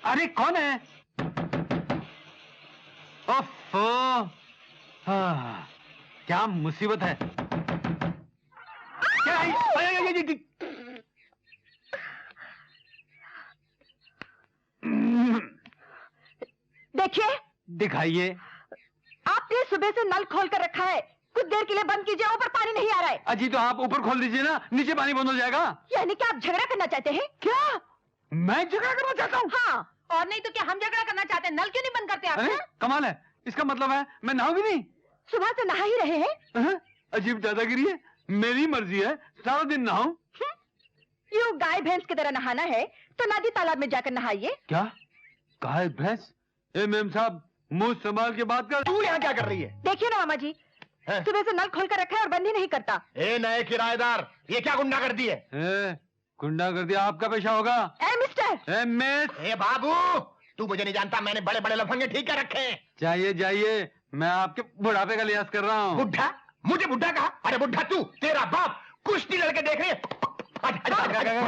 अरे कौन है? ओफो, क्या मुसीबत है। क्या देखिए, दिखाइए। आपने सुबह से नल खोल कर रखा है, कुछ देर के लिए बंद कीजिए, ऊपर पानी नहीं आ रहा है। अजी तो आप ऊपर खोल दीजिए ना, नीचे पानी बंद हो जाएगा। यानी कि आप झगड़ा करना चाहते हैं क्या? मैं झगड़ा करना चाहता हूँ? हाँ, और नहीं तो क्या हम झगड़ा करना चाहते हैं? नल क्यों नहीं बंद करते आप? कमाल है, इसका मतलब है मैं नहाऊं भी नहीं? सुबह से नहा ही रहे हैं। अजीब दादागिरी है, मेरी मर्जी है, सारा दिन नहाऊं। यूं गाय भैंस की तरह नहाना है तो नदी तालाब में जाकर नहाइए। क्या गाय भैंस? ए मेम साहब, मुंह संभाल के बात कर। तू यहाँ क्या कर रही है? देखिए ना मामा जी, सुबह से नल खोल कर रखा है और बंद ही नहीं करता। ए नए किराएदार, ये क्या गुंडागर्दी है? गुंडागर्दी आपका पेशा होगा। ए मिस्टर, मिस। ए बाबू, तू मुझे नहीं जानता, मैंने बड़े बड़े लफंगे ठीक कर रखे हैं। जाइए जाइए, मैं आपके बुढ़ापे का लिहाज कर रहा हूँ। बुढ़ा? मुझे बुढ़ा कहा? अरे बुढ़ा तू, तेरा बाप कुश्ती लड़के देख रहे हैं।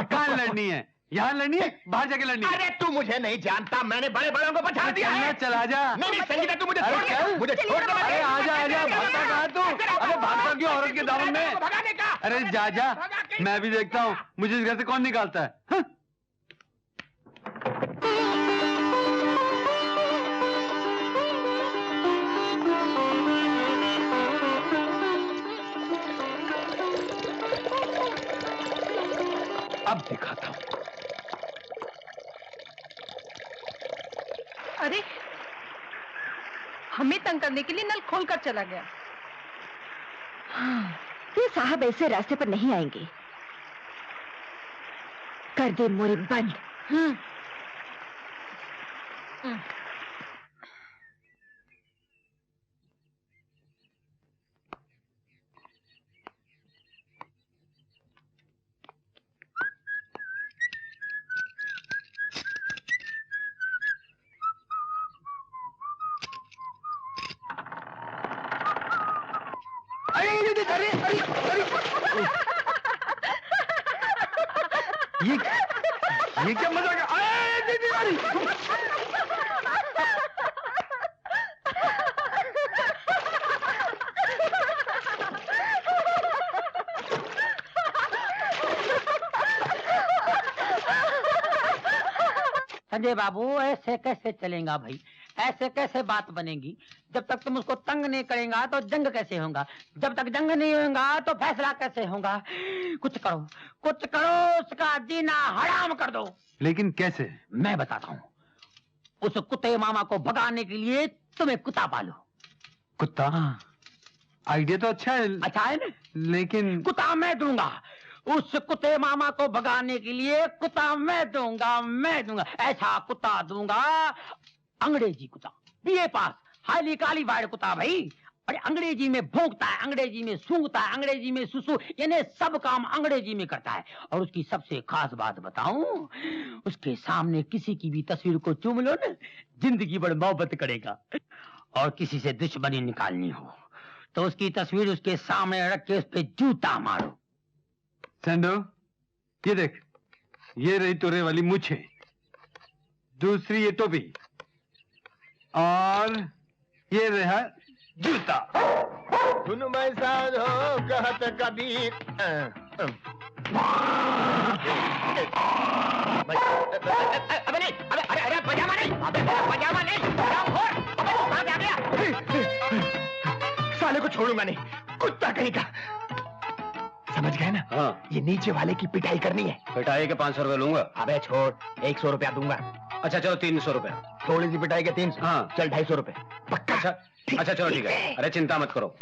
कहाँ लड़नी है? यहाँ लड़नी है, बाहर जाके लड़नी है। अरे तू मुझे नहीं जानता, मैंने बड़े बड़ों को बचा दिया है। चला जा। नहीं संगीता, तू मुझे छोड़ दे, मुझे छोड़ दे। अरे आजा आजा, भागता कहाँ तू? अरे भागता क्यों औरत के दामन में? भगाने का। अरे जा जा, मैं भी देखता हूँ मुझे इस घर से कौन निकालता है। अब दिखाता हूँ। अरे हमें तंग करने के लिए नल खोलकर चला गया। हाँ, ये साहब ऐसे रास्ते पर नहीं आएंगे। कर दे मोरे बंद। ये क्या मजाक है? संजय बाबू, ऐसे कैसे चलेगा भाई? ऐसे कैसे बात बनेगी? जब तक तुम उसको तंग नहीं करेगा तो जंग कैसे होगा? जब तक जंग नहीं होगा तो फैसला कैसे होगा? कुछ करो, कुछ करो, उसका जीना हराम कर दो। लेकिन कैसे? मैं बताता हूँ। उस कुत्ते मामा को भगाने के लिए तुम्हें कुत्ता पालो। कुत्ता? आइडिया तो अच्छा है। अच्छा है ना? लेकिन कुत्ता मैं दूंगा। उस कुत्ते मामा को भगाने के लिए कुत्ता मैं दूंगा। ऐसा कुत्ता दूंगा, अंग्रेजी कुत्ता, बीए पास, हाईली क्वालिफाइड कुत्ता भाई। अरे अंग्रेजी में भौंकता है, अंग्रेजी में सूंघता है, अंग्रेजी में सुसु, यानी सब काम अंग्रेजी में करता है। और उसकी सबसे खास बात बताऊं, उसके सामने किसी की भी तस्वीर को चूम लो ना, जिंदगी भर मोहब्बत करेगा। और किसी से दुश्मनी निकालनी हो तो उसकी तस्वीर उसके सामने रख के उस पे जूता मारो। सेंडो, ये देख, ये रही तोरे वाली मुछे, दूसरी ये टोपी, और ये रहा जूता। सुन मैं साध हो कहत कबीर। अबे नहीं, अरे पजामा नहीं, अबे पजामा नहीं, कहाँ जा गया? साले को छोड़ूंगा नहीं, कुत्ता कहीं का। समझ गए ना? हाँ। ये नीचे वाले की पिटाई करनी है। पिटाई के 500 रुपए लूंगा। अबे छोड़, 100 रुपया दूंगा। अच्छा चलो 300 रुपए। थोड़ी सी पिटाई के 300। हाँ। चल 250 रुपए पक्का? अच्छा चलो ठीक है। अरे चिंता मत करो।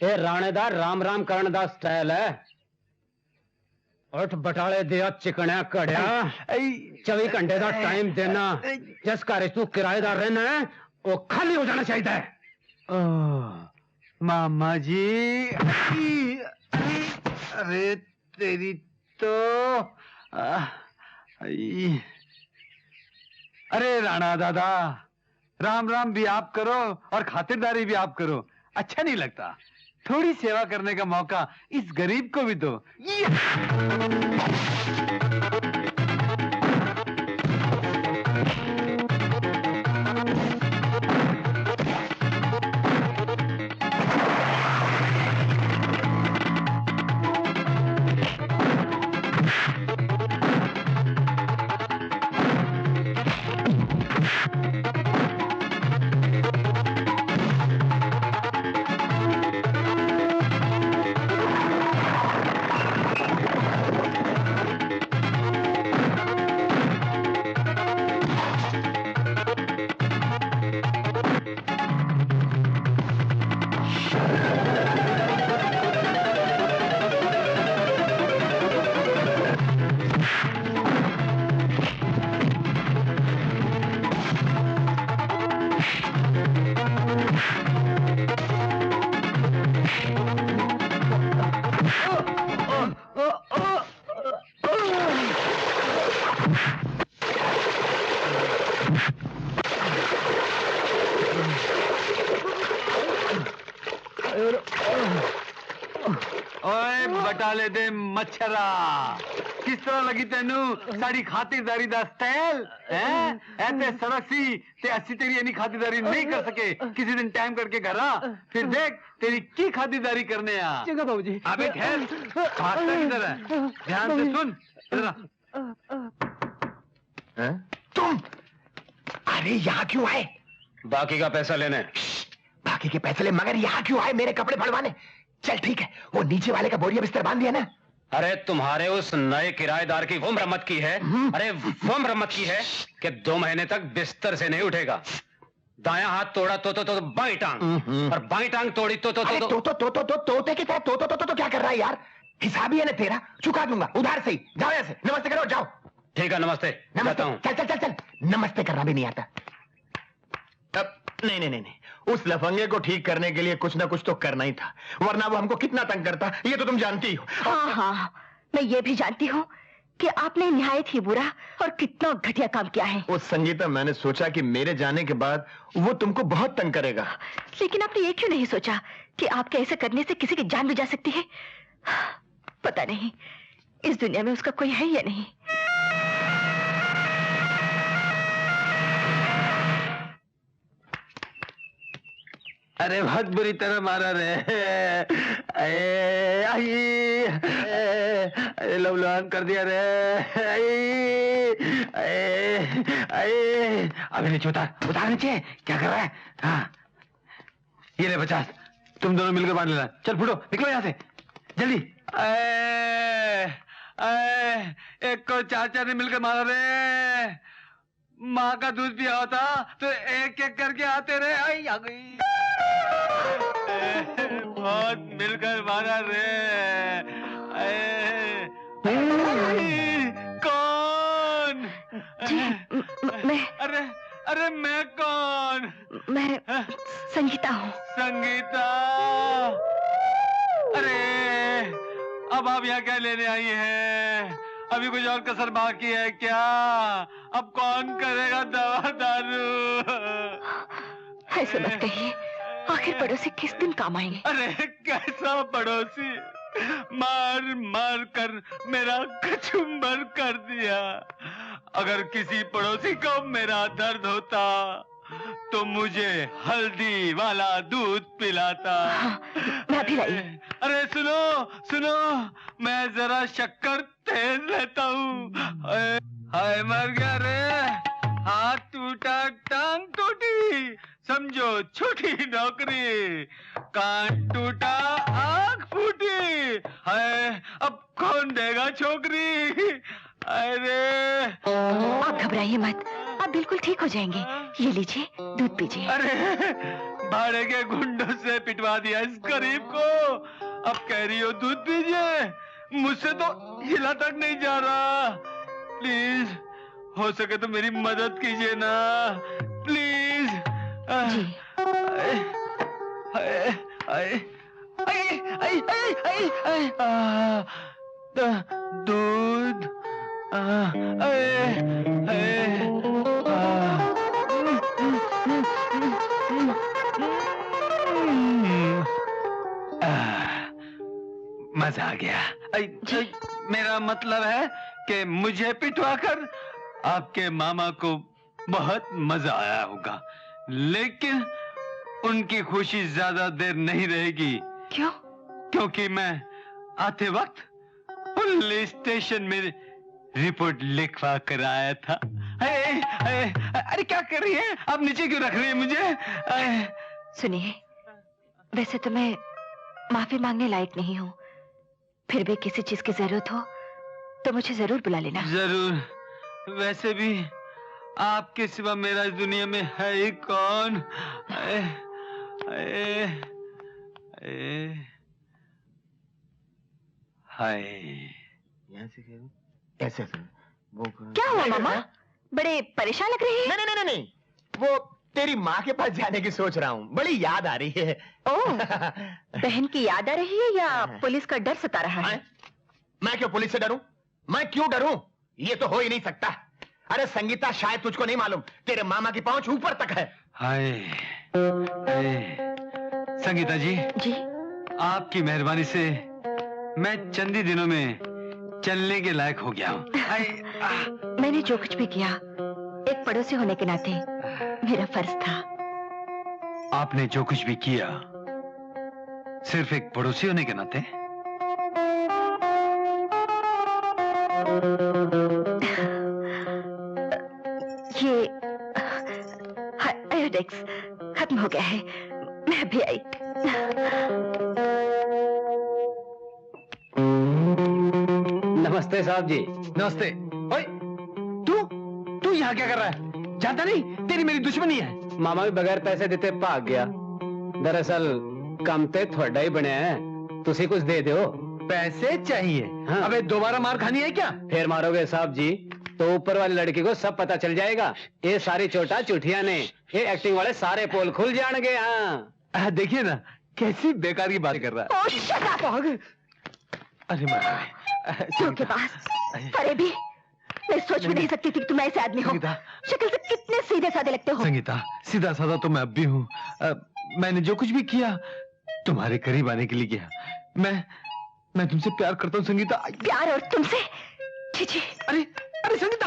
ए राणेदार, राम राम करण दा स्टाइल है। उठ बटाले दिया चिकनिया कड़िया, 24 घंटे का टाइम देना। जिस घर तू किराएदार रहना है वो खाली हो जाना चाहिए। मामा जी, अरे तेरी तो अरे राणा दादा, राम राम भी आप करो और खातिरदारी भी आप करो, अच्छा नहीं लगता। थोड़ी सेवा करने का मौका इस गरीब को भी दो। ओए बटाले दे मच्छरा, किस तरह लगी तेनू साड़ी खातिरदारी दा स्टाइल हैं? ऐसे सड़क सी ते अस्सी तेरी इन्नी खातिरदारी नहीं कर सके। किसी दिन टाइम करके घर आ, फिर देख तेरी की खातिरदारी करने आ। चंगा बाबूजी। अबे ठहर, भागता किधर है? ध्यान से सुन। इधर आ। तुम अरे यहाँ क्यों आए? बाकी का पैसा लेने। बाकी के पैसे ले, मगर यहाँ क्यों आए मेरे कपड़े फड़वाने? चल ठीक है, वो नीचे वाले का बोरिया बिस्तर बांध दिया ना? अरे तुम्हारे उस नए किराएदार की वो मरम्मत की है, अरे वो मरम्मत की है कि 2 महीने तक बिस्तर से नहीं उठेगा। दायां हाथ तोड़ा तो बाई टांग, और बाई टांग तोड़ी तो तोते की तरह तो क्या कर रहा है यार? हिसाब ही है ना तेरा, चुका दूंगा उधार से ही। जाओ ऐसे, नमस्ते करो, जाओ। ठीक है, नमस्ते, जाता हूँ। चल चल चल चल, नमस्ते करना भी नहीं आता। नहीं, उस लफंगे को ठीक करने के लिए कुछ ना कुछ तो करना ही था, वरना वो हमको कितना तंग करता ये तो तुम जानती हो। हाँ, मैं ये भी जानती हूँ कि आपने निहायत ही बुरा और कितना घटिया काम किया है। उस संगीता, मैंने सोचा कि मेरे जाने के बाद वो तुमको बहुत तंग करेगा। लेकिन आपने ये क्यों नहीं सोचा कि आपके ऐसे करने से किसी की जान भी जा सकती है? पता नहीं इस दुनिया में उसका कोई है या नहीं। अरे बहुत बुरी तरह मारा रे। लवलान कर दिया रे। अभी नीचे उतार नीचे। क्या कर रहा है? हाँ, ये ले 50, तुम दोनों मिलकर बांध लेना। चल फुटो, निकलो यहाँ से जल्दी। एक को 4 ने मिलकर मारा रे। माँ का दूध पिया होता तो एक एक करके आते रहे। आई आ गई। बहुत मिलकर मारा रे। कौन? मैं अरे मैं कौन? मैं संगीता हूँ। संगीता, अरे अब आप यहाँ क्या लेने आई हैं? अभी कुछ और कसर बाकी है क्या? अब कौन करेगा दवा दारू? ऐसे मत कहिए, आखिर पड़ोसी किस दिन काम आएंगे? अरे कैसा पड़ोसी? मार मार कर मेरा कचुम्बर कर दिया। अगर किसी पड़ोसी को मेरा दर्द होता तो मुझे हल्दी वाला दूध पिलाता। हाँ, मैं अभी लाई। अरे सुनो, मैं जरा शक्कर तेज लेता हूँ। हाय मर गया रे। हाथ टूटा, टांग टूटी, समझो छोटी नौकरी। कान टूटा, आँख फूटी, हाय अब कौन देगा छोकरी? अरे आप घबराइए मत, आप बिल्कुल ठीक हो जाएंगे। ये लीजिए, दूध पीजिए। अरे भाड़े के गुंडों से पिटवा दिया इस गरीब को, अब कह रही हो दूध पीजिए? मुझसे तो हिला तक नहीं जा रहा। प्लीज हो सके तो मेरी मदद कीजिए ना, प्लीज। दूध। मजा आ गया। मेरा मतलब है कि मुझे पिटवाकर आपके मामा को बहुत मजा आया होगा, लेकिन उनकी खुशी ज्यादा देर नहीं रहेगी। क्यों? क्योंकि मैं आते वक्त पुलिस स्टेशन में रिपोर्ट लिखवा कर आया था। अरे क्या कर रही है आप? नीचे क्यों रख रही है मुझे? सुनिए, वैसे तो मैं माफी मांगने लायक नहीं हूँ, फिर भी किसी चीज की जरूरत हो तो मुझे जरूर बुला लेना। जरूर। वैसे भी आपके सिवा मेरा इस दुनिया में है ही कौन? हाय। ऐसे वो क्या हुआ मामा? बड़े परेशान लग रहे हैं। नहीं, नहीं, वो तेरी माँ के पास जाने की सोच रहा हूँ, बड़ी याद आ रही है। ओह, बहन की याद आ रही है या पुलिस का डर सता रहा है? मैं क्यों पुलिस से डरूं? मैं क्यों डरूं? ये तो हो ही नहीं सकता। अरे संगीता, शायद तुझको नहीं मालूम, तेरे मामा की पहुंच ऊपर तक है। हाय। संगीता जी, आपकी मेहरबानी से मैं चंद ही दिनों में चलने के लायक हो गया हूँ। मैंने जो कुछ भी किया एक पड़ोसी होने के नाते मेरा फर्ज था। आपने जो कुछ भी किया सिर्फ एक पड़ोसी होने के नाते? ये आयोडेक्स खत्म हो गया है, मैं अभी आई। नमस्ते साहब जी। नमस्ते। ओए, तू यहाँ क्या कर रहा है? जानता नहीं तेरी मेरी दुश्मनी है। मामा भी बगैर पैसे देते भाग गया। दरअसल काम ते थोड़ा ही बने हैं, तुसी कुछ दे दो। पैसे चाहिए? हाँ। अबे दोबारा मार खानी है क्या? फिर मारोगे साहब जी तो ऊपर वाली लड़की को सब पता चल जाएगा। ये सारी चोटा चुठिया ने, ये एक्टिंग वाले सारे पोल खुल जाएंगे। हाँ, देखिए ना कैसी बेकार की बात कर रहा है। अरे माँ के पास अरे भी मैं सोच भी नहीं सकती थी कि तुम ऐसे आदमी हो। शक्ल से कितने सीधे साधे लगते हो। संगीता, सीधा साधा तो मैं अब भी हूँ। मैंने जो कुछ भी किया तुम्हारे करीब आने के लिए किया। मैं तुमसे प्यार करता हूँ संगीता। प्यार और तुमसे? जी। अरे संगीता।